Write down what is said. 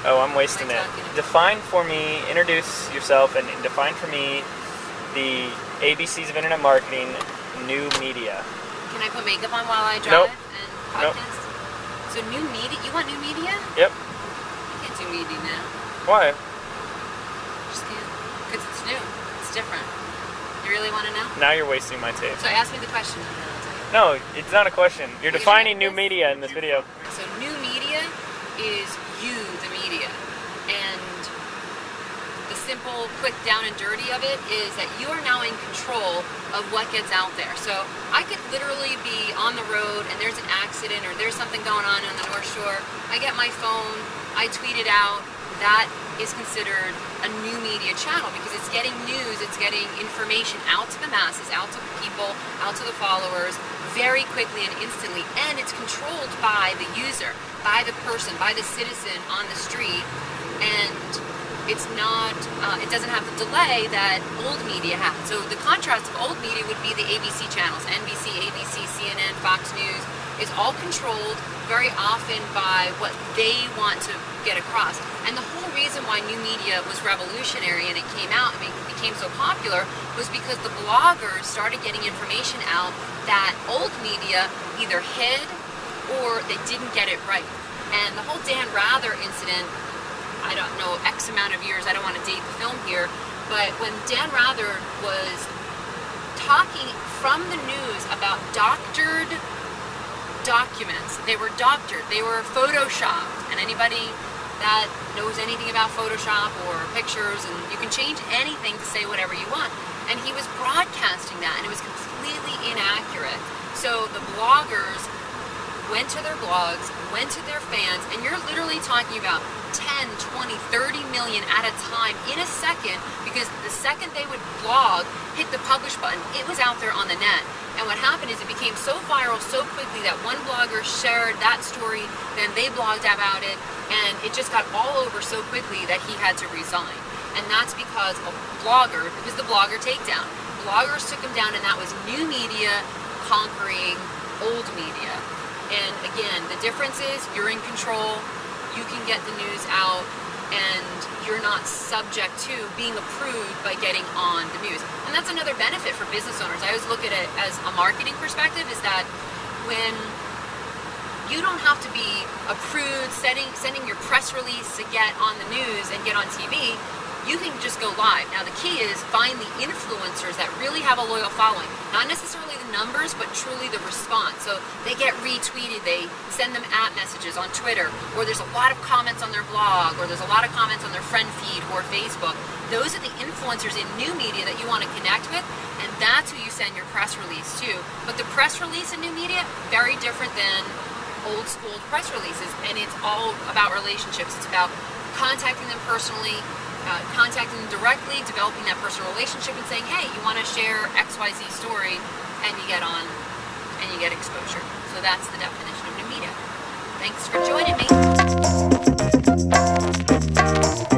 Oh, I'm wasting it. Define for me, introduce yourself, and define for me the ABCs of Internet Marketing, new media. Can I put makeup on while I drive Nope. and Nope. podcast? So new media? You want new media? Yep. I can't do media now. Why? Just can't. Because it's new. It's different. You really want to know? Now you're wasting my tape. So ask me the question and then I'll tell you. No, it's not a question. You're You're defining gonna new make this? media in this video. So new media is you, the media. And the simple, quick down and dirty of it is that you are now in control of what gets out there. So I could literally be on the road and there's an accident or there's something going on the North Shore. I get my phone, I tweet it out. That is considered a new media channel because it's getting news, it's getting information out to the masses, out to people, out to the followers very quickly and instantly, and it's controlled by the user, by the person, by the citizen on the street, and it's not, it doesn't have the delay that old media had. So the contrast of old media would be the ABC channels, NBC, ABC, CNN, Fox News. It's all controlled very often by what they want to get across. And the whole reason why new media was revolutionary and it came out and it became so popular was because the bloggers started getting information out that old media either hid or they didn't get it right. And the whole Dan Rather incident, I don't know, X amount of years, I don't want to date the film here, but when Dan Rather was talking from the news about doctored documents, they were doctored, they were photoshopped, and anybody that knows anything about Photoshop or pictures, and you can change anything to say whatever you want, and he was broadcasting that, and it was completely inaccurate. So the bloggers went to their blogs, went to their fans, and you're literally talking about 10, 20, 30 million at a time in a second, because the second they would blog, hit the publish button, it was out there on the net. And what happened is it became so viral so quickly that one blogger shared that story, then they blogged about it, and it just got all over so quickly that he had to resign. And that's because a blogger, it was the blogger takedown. Bloggers took him down, and that was new media conquering old media. And again, the difference is you're in control, you can get the news out, and you're not subject to being approved by getting on the news. And that's another benefit for business owners. I always look at it as a marketing perspective, is that when you don't have to be approved, sending your press release to get on the news and get on TV, you can just go live. Now the key is find the influencers that really have a loyal following. Not necessarily the numbers, but truly the response. So they get retweeted, they send them @messages on Twitter, or there's a lot of comments on their blog, or there's a lot of comments on their friend feed or Facebook. Those are the influencers in new media that you want to connect with, and that's who you send your press release to. But the press release in new media, very different than old school press releases, and it's all about relationships. It's about contacting them personally, contacting them directly, developing that personal relationship, and saying, hey, you want to share XYZ story, and you get on and you get exposure. So that's the definition of new media. Thanks for joining me.